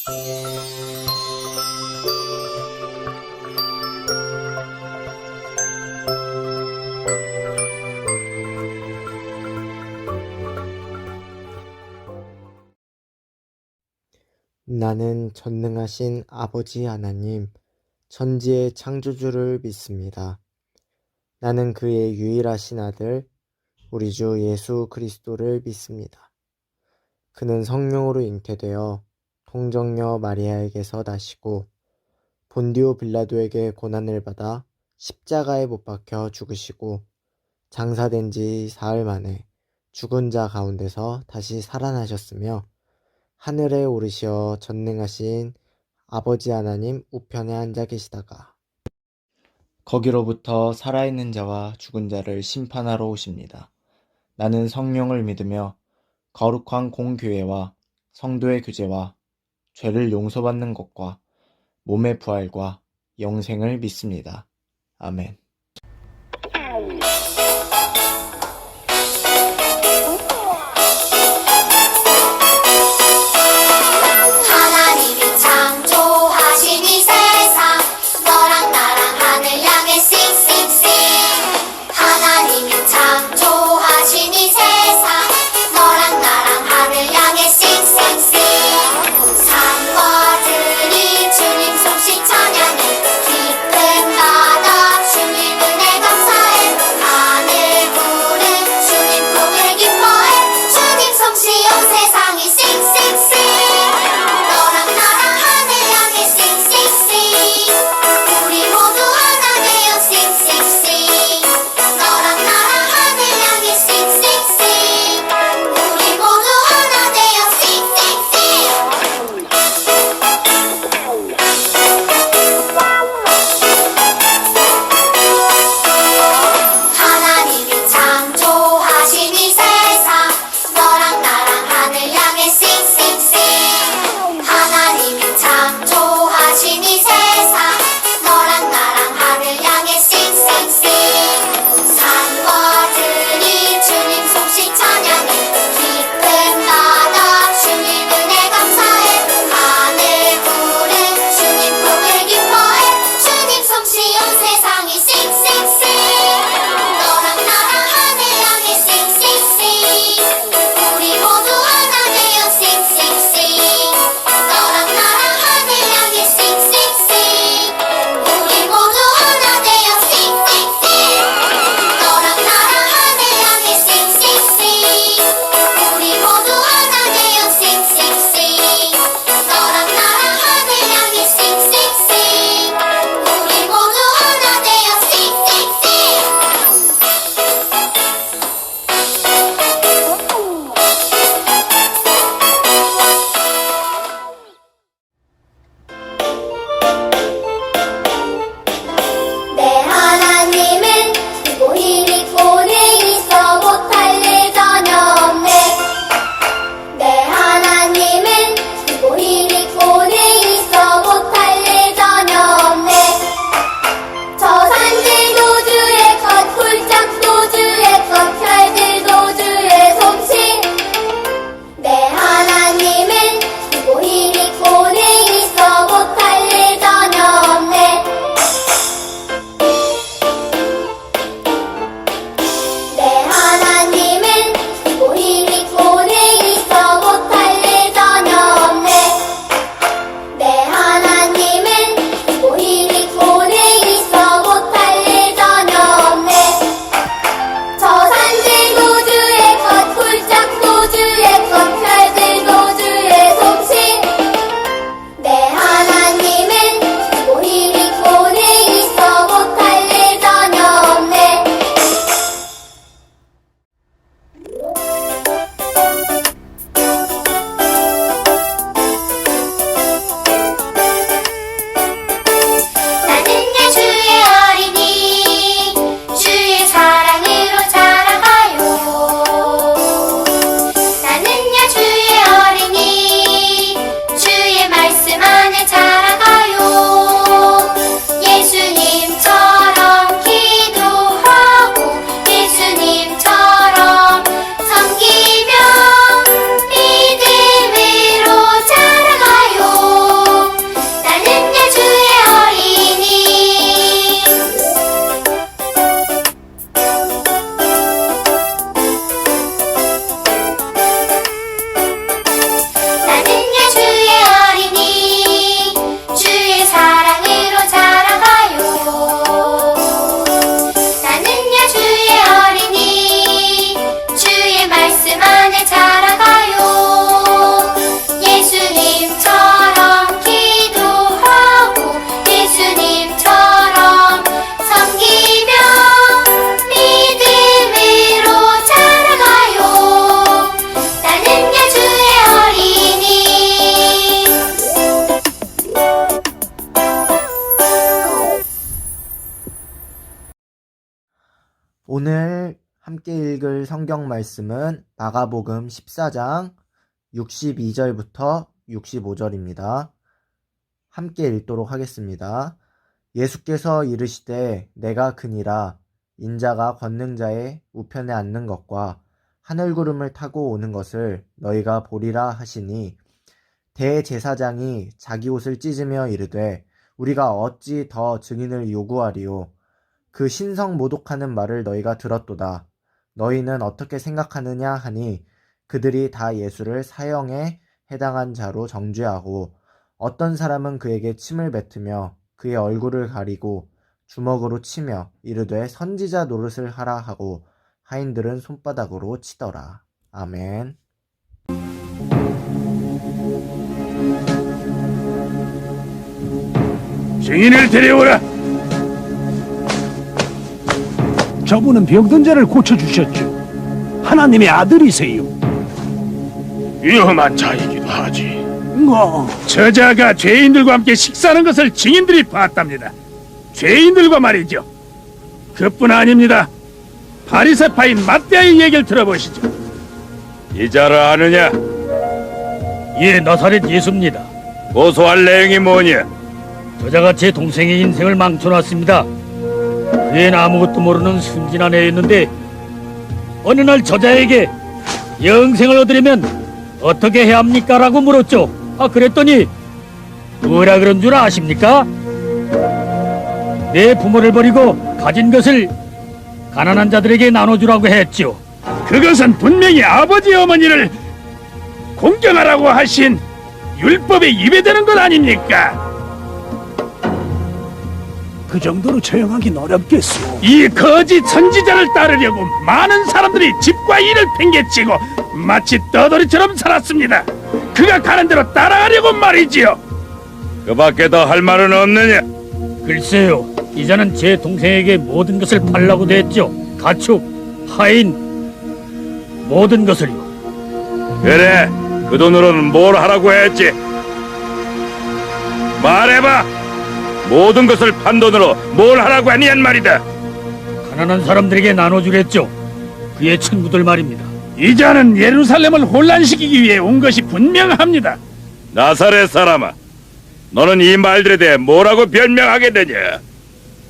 나는 전능하신 아버지 하나님, 천지의 창조주를 믿습니다. 나는 그의 유일하신 아들, 우리 주 예수 그리스도를 믿습니다. 그는 성령으로 잉태되어 통정녀 마리아에게서 나시고 본디오 빌라도에게 고난을 받아 십자가에 못 박혀 죽으시고 장사된 지 사흘 만에 죽은 자 가운데서 다시 살아나셨으며 하늘에 오르시어 전능하신 아버지 하나님 우편에 앉아 계시다가 거기로부터 살아있는 자와 죽은 자를 심판하러 오십니다. 나는 성령을 믿으며 거룩한 공교회와 성도의 교제와 죄를 용서받는 것과 몸의 부활과 영생을 믿습니다. 아멘. 하나님이 창조하신 이 세상 너랑 나랑 하늘 향해 싱싱싱 하나님이 창조하신 이 세상 너랑 나랑 하늘 향해 싱싱싱 산과 들이 주님 솜씨 찬양해 깊은 바다 주님 오늘 함께 읽을 성경 말씀은 마가복음 14장 62절부터 65절입니다. 함께 읽도록 하겠습니다. 예수께서 이르시되 내가 그니라 인자가 권능자의 우편에 앉는 것과 하늘구름을 타고 오는 것을 너희가 보리라 하시니 대제사장이 자기 옷을 찢으며 이르되 우리가 어찌 더 증인을 요구하리요. 그 신성 모독하는 말을 너희가 들었도다. 너희는 어떻게 생각하느냐 하니 그들이 다 예수를 사형에 해당한 자로 정죄하고 어떤 사람은 그에게 침을 뱉으며 그의 얼굴을 가리고 주먹으로 치며 이르되 선지자 노릇을 하라 하고 하인들은 손바닥으로 치더라. 아멘. 증인을 데려오라. 저분은 병든 자를 고쳐주셨죠. 하나님의 아들이세요. 위험한 자이기도 하지. 저자가 죄인들과 함께 식사하는 것을 증인들이 봤답니다. 죄인들과 말이죠. 그뿐 아닙니다. 바리새파인 matthe아의 얘기를 들어보시죠. 이 자를 아느냐? 예, 나사렛 예수입니다. 고소할 내용이 뭐냐? 저자가 제 동생의 인생을 망쳐놨습니다. 그 애는 아무것도 모르는 순진한 애였는데 어느 날 저자에게 영생을 얻으려면 어떻게 해야 합니까? 라고 물었죠. 그랬더니 뭐라 그런 줄 아십니까? 내 부모를 버리고 가진 것을 가난한 자들에게 나눠주라고 했죠. 그것은 분명히 아버지 어머니를 공경하라고 하신 율법에 위배되는 것 아닙니까? 그 정도로 처형하긴 어렵겠소. 이 거짓 선지자를 따르려고 많은 사람들이 집과 일을 팽개치고 마치 떠돌이처럼 살았습니다. 그가 가는 대로 따라가려고 말이지요. 그 밖에 더 할 말은 없느냐? 글쎄요, 이자는 제 동생에게 모든 것을 팔라고도 했죠. 가축, 하인, 모든 것을요. 그래, 그 돈으로는 뭘 하라고 했지? 말해봐. 모든 것을 판 돈으로 뭘 하라고 하니 말이다. 가난한 사람들에게 나눠주랬죠. 그의 친구들 말입니다. 이자는 예루살렘을 혼란시키기 위해 온 것이 분명합니다. 나사렛 사람아, 너는 이 말들에 대해 뭐라고 변명하게 되냐?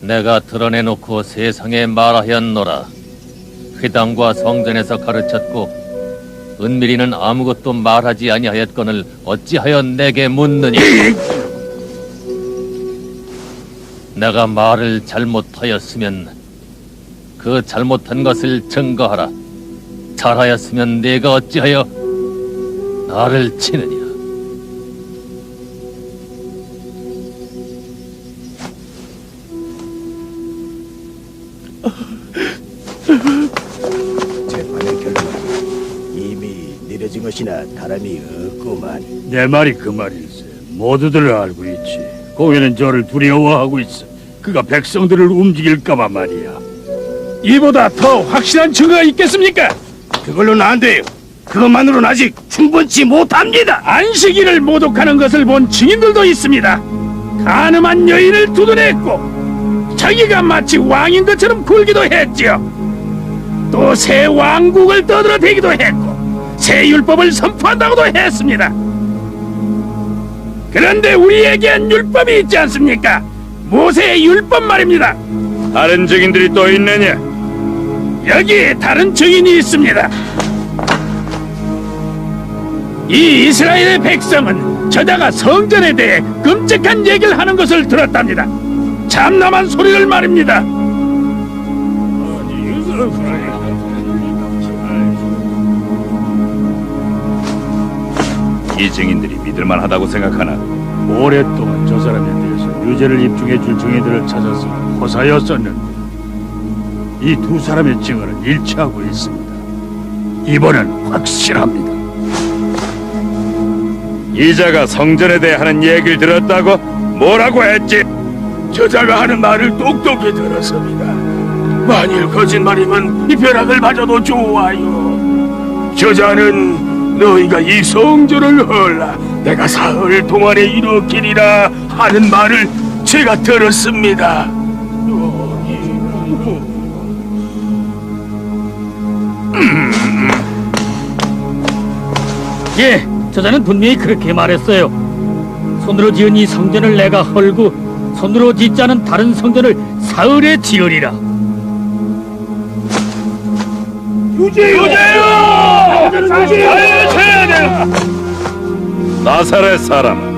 내가 드러내놓고 세상에 말하였노라. 회당과 성전에서 가르쳤고 은밀히는 아무것도 말하지 아니하였거늘 어찌하여 내게 묻느냐? 내가 말을 잘못하였으면 그 잘못한 것을 증거하라. 잘하였으면 내가 어찌하여 나를 치느냐? 재판의 결과는 이미 내려진 것이나 다름이 없구만. 내 말이 그 말일세. 모두들 알고 있지. 고인은 저를 두려워하고 있어. 그가 백성들을 움직일까봐 말이야. 이보다 더 확실한 증거가 있겠습니까? 그걸로는 안 돼요. 그것만으로는 아직 충분치 못합니다. 안식일을 모독하는 것을 본 증인들도 있습니다. 가늠한 여인을 두둔했고 자기가 마치 왕인 것처럼 굴기도 했지요. 또 새 왕국을 떠들어대기도 했고 새 율법을 선포한다고도 했습니다. 그런데 우리에겐 율법이 있지 않습니까? 모세의 율법 말입니다. 다른 증인들이 또 있느냐? 여기에 다른 증인이 있습니다. 이 이스라엘의 백성은 저자가 성전에 대해 끔찍한 얘기를 하는 것을 들었답니다. 참남한 소리를 말입니다. 이 증인들이 믿을만하다고 생각하나? 오랫동안 저 사람에 대해서 유죄를 입증해 줄 증인들을 찾아서 허사였었는데 이 두 사람의 증언은 일치하고 있습니다. 이번엔 확실합니다. 이자가 성전에 대해 하는 얘기를 들었다고? 뭐라고 했지? 저자가 하는 말을 똑똑히 들었습니다. 만일 거짓말이면 이 벼락을 맞아도 좋아요. 저자는 너희가 이 성전을 헐라 내가 사흘 동안에 일으키리라 하는 말을 제가 들었습니다. 예, 저자는 분명히 그렇게 말했어요. 손으로 지은 이 성전을 내가 헐고 손으로 짓지 않은 다른 성전을 사흘에 지으리라. 나사렛 사람아,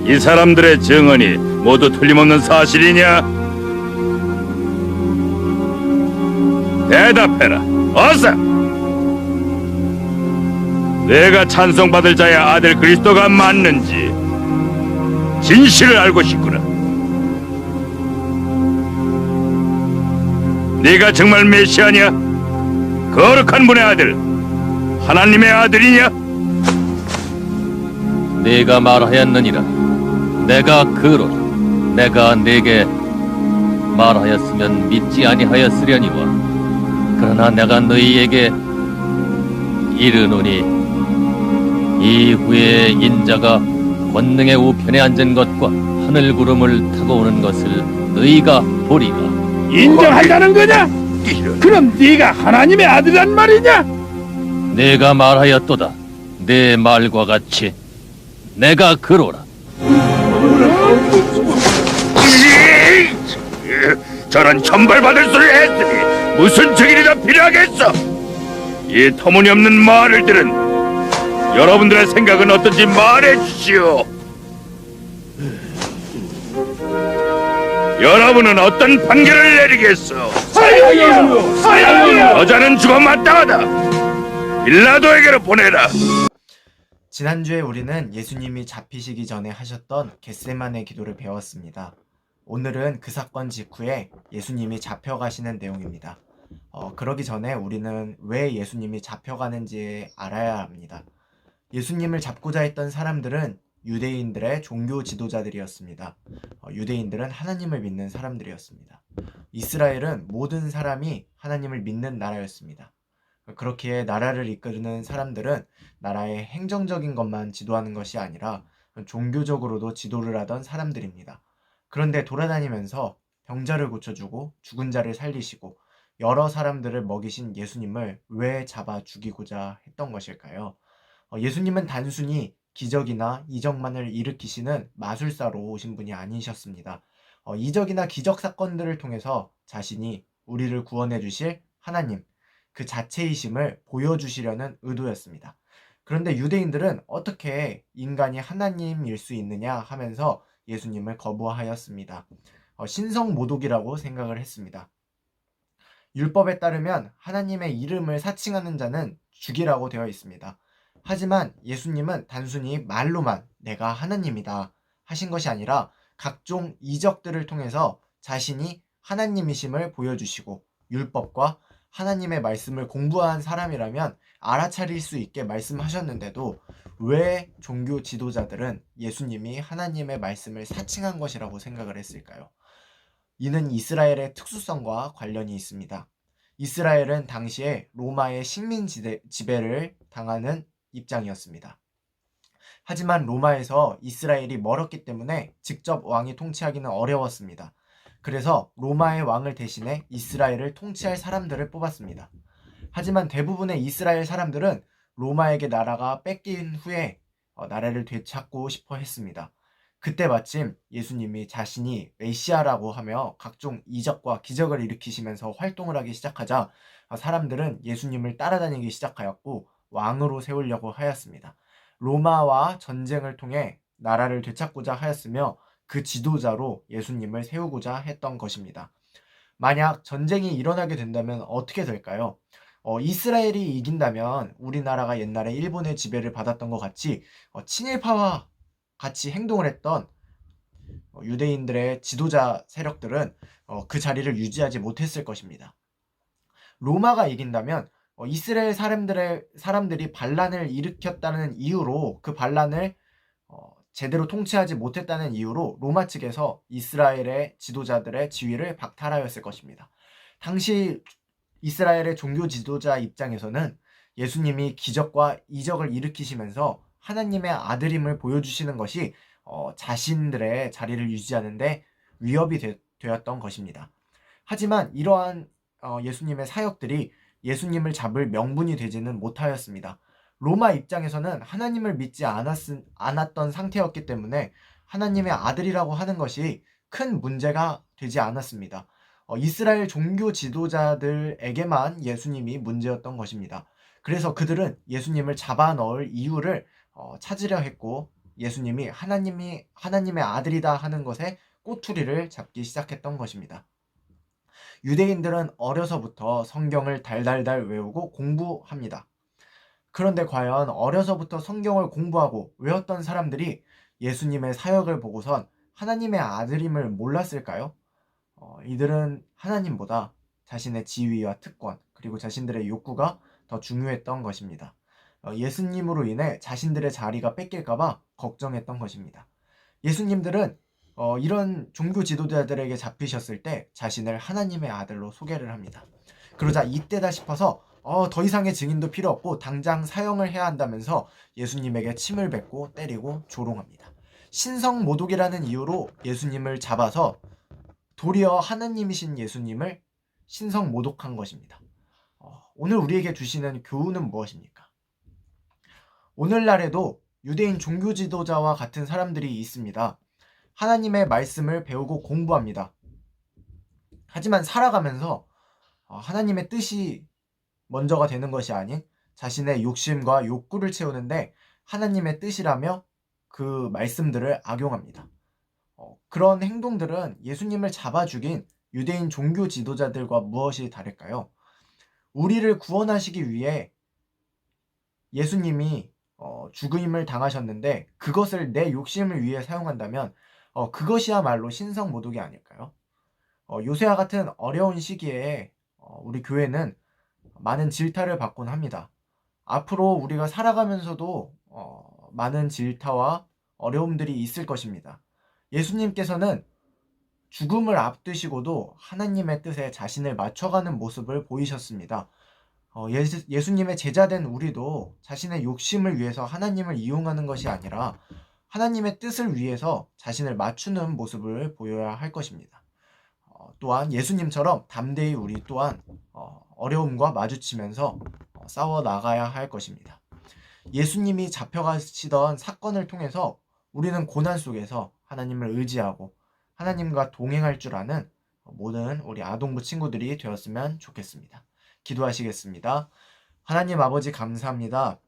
이 사람들의 증언이 모두 틀림없는 사실이냐? 대답해라, 어서! 내가 찬송받을 자의 아들 그리스도가 맞는지 진실을 알고 싶구나. 네가 정말 메시아냐? 거룩한 분의 아들, 하나님의 아들이냐? 네가 말하였느니라. 내가 그로 내가 네게 말하였으면 믿지 아니하였으려니와 그러나 내가 너희에게 이르노니 이후에 인자가 권능의 우편에 앉은 것과 하늘 구름을 타고 오는 것을 너희가 보리라. 인정한다는 거냐? 그럼 네가 하나님의 아들이란 말이냐? 내가 말하였도다. 내 말과 같이 내가 그로라. 저런 천벌받을 소리를 했으니 무슨 증인이 더 필요하겠어? 이 터무니없는 말을 들은 여러분들의 생각은 어떤지 말해주시오. 여러분은 어떤 판결을 내리겠어? 여자는 죽어 마땅하다. 빌라도에게로 보내라. 지난주에 우리는 예수님이 잡히시기 전에 하셨던 겟세마네 기도를 배웠습니다. 오늘은 그 사건 직후에 예수님이 잡혀가시는 내용입니다. 그러기 전에 우리는 왜 예수님이 잡혀가는지 알아야 합니다. 예수님을 잡고자 했던 사람들은 유대인들의 종교 지도자들이었습니다. 유대인들은 하나님을 믿는 사람들이었습니다. 이스라엘은 모든 사람이 하나님을 믿는 나라였습니다. 그렇기에 나라를 이끄는 사람들은 나라의 행정적인 것만 지도하는 것이 아니라 종교적으로도 지도를 하던 사람들입니다. 그런데 돌아다니면서 병자를 고쳐주고 죽은 자를 살리시고 여러 사람들을 먹이신 예수님을 왜 잡아 죽이고자 했던 것일까요? 예수님은 단순히 기적이나 이적만을 일으키시는 마술사로 오신 분이 아니셨습니다. 이적이나 기적 사건들을 통해서 자신이 우리를 구원해 주실 하나님, 그 자체이심을 보여주시려는 의도였습니다. 그런데 유대인들은 어떻게 인간이 하나님일 수 있느냐 하면서 예수님을 거부하였습니다. 신성모독이라고 생각을 했습니다. 율법에 따르면 하나님의 이름을 사칭하는 자는 죽이라고 되어 있습니다. 하지만 예수님은 단순히 말로만 내가 하나님이다 하신 것이 아니라 각종 이적들을 통해서 자신이 하나님이심을 보여주시고 율법과 하나님의 말씀을 공부한 사람이라면 알아차릴 수 있게 말씀하셨는데도 왜 종교 지도자들은 예수님이 하나님의 말씀을 사칭한 것이라고 생각을 했을까요? 이는 이스라엘의 특수성과 관련이 있습니다. 이스라엘은 당시에 로마의 식민 지배를 당하는 입장이었습니다. 하지만 로마에서 이스라엘이 멀었기 때문에 직접 왕이 통치하기는 어려웠습니다. 그래서 로마의 왕을 대신해 이스라엘을 통치할 사람들을 뽑았습니다. 하지만 대부분의 이스라엘 사람들은 로마에게 나라가 뺏긴 후에 나라를 되찾고 싶어 했습니다. 그때 마침 예수님이 자신이 메시아라고 하며 각종 이적과 기적을 일으키시면서 활동을 하기 시작하자 사람들은 예수님을 따라다니기 시작하였고 왕으로 세우려고 하였습니다. 로마와 전쟁을 통해 나라를 되찾고자 하였으며 그 지도자로 예수님을 세우고자 했던 것입니다. 만약 전쟁이 일어나게 된다면 어떻게 될까요? 이스라엘이 이긴다면 우리나라가 옛날에 일본의 지배를 받았던 것 같이 친일파와 같이 행동을 했던 유대인들의 지도자 세력들은 그 자리를 유지하지 못했을 것입니다. 로마가 이긴다면 이스라엘 사람들이 반란을 일으켰다는 이유로 그 반란을 제대로 통치하지 못했다는 이유로 로마 측에서 이스라엘의 지도자들의 지위를 박탈하였을 것입니다. 당시 이스라엘의 종교 지도자 입장에서는 예수님이 기적과 이적을 일으키시면서 하나님의 아들임을 보여주시는 것이 자신들의 자리를 유지하는 데 위협이 되었던 것입니다. 하지만 이러한 예수님의 사역들이 예수님을 잡을 명분이 되지는 못하였습니다. 로마 입장에서는 하나님을 믿지 않았던 상태였기 때문에 하나님의 아들이라고 하는 것이 큰 문제가 되지 않았습니다. 이스라엘 종교 지도자들에게만 예수님이 문제였던 것입니다. 그래서 그들은 예수님을 잡아 넣을 이유를 찾으려 했고, 예수님이 하나님의 아들이다 하는 것에 꼬투리를 잡기 시작했던 것입니다. 유대인들은 어려서부터 성경을 달달달 외우고 공부합니다. 그런데 과연 어려서부터 성경을 공부하고 외웠던 사람들이 예수님의 사역을 보고선 하나님의 아들임을 몰랐을까요? 이들은 하나님보다 자신의 지위와 특권, 그리고 자신들의 욕구가 더 중요했던 것입니다. 예수님으로 인해 자신들의 자리가 뺏길까봐 걱정했던 것입니다. 예수님들은 이런 종교 지도자들에게 잡히셨을 때 자신을 하나님의 아들로 소개를 합니다. 그러자 이때다 싶어서 더 이상의 증인도 필요 없고 당장 사형을 해야 한다면서 예수님에게 침을 뱉고 때리고 조롱합니다. 신성모독이라는 이유로 예수님을 잡아서 도리어 하나님이신 예수님을 신성모독한 것입니다. 오늘 우리에게 주시는 교훈은 무엇입니까? 오늘날에도 유대인 종교 지도자와 같은 사람들이 있습니다. 하나님의 말씀을 배우고 공부합니다. 하지만 살아가면서 하나님의 뜻이 먼저가 되는 것이 아닌 자신의 욕심과 욕구를 채우는데 하나님의 뜻이라며 그 말씀들을 악용합니다. 그런 행동들은 예수님을 잡아 죽인 유대인 종교 지도자들과 무엇이 다를까요? 우리를 구원하시기 위해 예수님이 죽임을 당하셨는데 그것을 내 욕심을 위해 사용한다면 그것이야말로 신성모독이 아닐까요? 요새와 같은 어려운 시기에 우리 교회는 많은 질타를 받곤 합니다. 앞으로 우리가 살아가면서도 많은 질타와 어려움들이 있을 것입니다. 예수님께서는 죽음을 앞두시고도 하나님의 뜻에 자신을 맞춰가는 모습을 보이셨습니다. 예수님의 제자된 우리도 자신의 욕심을 위해서 하나님을 이용하는 것이 아니라 하나님의 뜻을 위해서 자신을 맞추는 모습을 보여야 할 것입니다. 또한 예수님처럼 담대히 우리 또한 어려움과 마주치면서 싸워 나가야 할 것입니다. 예수님이 잡혀가시던 사건을 통해서 우리는 고난 속에서 하나님을 의지하고 하나님과 동행할 줄 아는 모든 우리 아동부 친구들이 되었으면 좋겠습니다. 기도하시겠습니다. 하나님 아버지 감사합니다.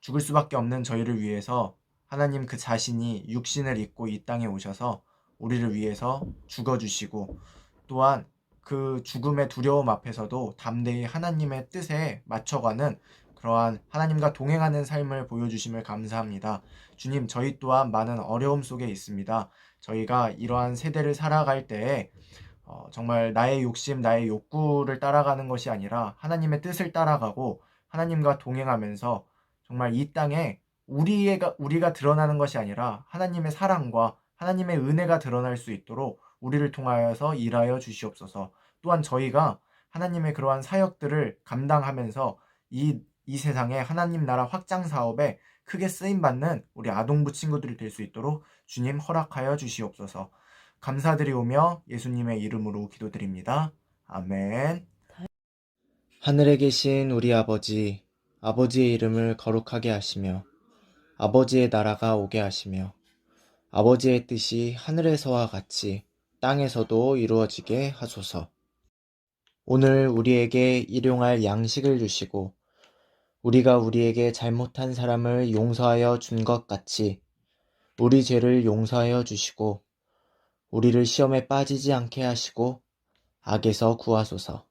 죽을 수밖에 없는 저희를 위해서 하나님 그 자신이 육신을 입고 이 땅에 오셔서 우리를 위해서 죽어주시고 또한 그 죽음의 두려움 앞에서도 담대히 하나님의 뜻에 맞춰가는 그러한 하나님과 동행하는 삶을 보여주심을 감사합니다. 주님, 저희 또한 많은 어려움 속에 있습니다. 저희가 이러한 세대를 살아갈 때에 정말 나의 욕심, 나의 욕구를 따라가는 것이 아니라 하나님의 뜻을 따라가고 하나님과 동행하면서 정말 이 땅에 우리가 드러나는 것이 아니라 하나님의 사랑과 하나님의 은혜가 드러날 수 있도록 우리를 통하여서 일하여 주시옵소서. 또한 저희가 하나님의 그러한 사역들을 감당하면서 이 세상에 하나님 나라 확장 사업에 크게 쓰임받는 우리 아동부 친구들이 될 수 있도록 주님 허락하여 주시옵소서. 감사드리오며 예수님의 이름으로 기도드립니다. 아멘. 하늘에 계신 우리 아버지, 아버지의 이름을 거룩하게 하시며 아버지의 나라가 오게 하시며 아버지의 뜻이 하늘에서와 같이 땅에서도 이루어지게 하소서. 오늘 우리에게 일용할 양식을 주시고 우리가 우리에게 잘못한 사람을 용서하여 준 것 같이 우리 죄를 용서하여 주시고 우리를 시험에 빠지지 않게 하시고 악에서 구하소서.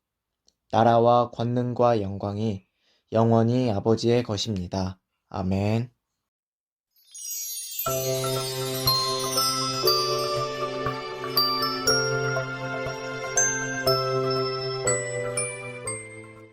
나라와 권능과 영광이 영원히 아버지의 것입니다. 아멘.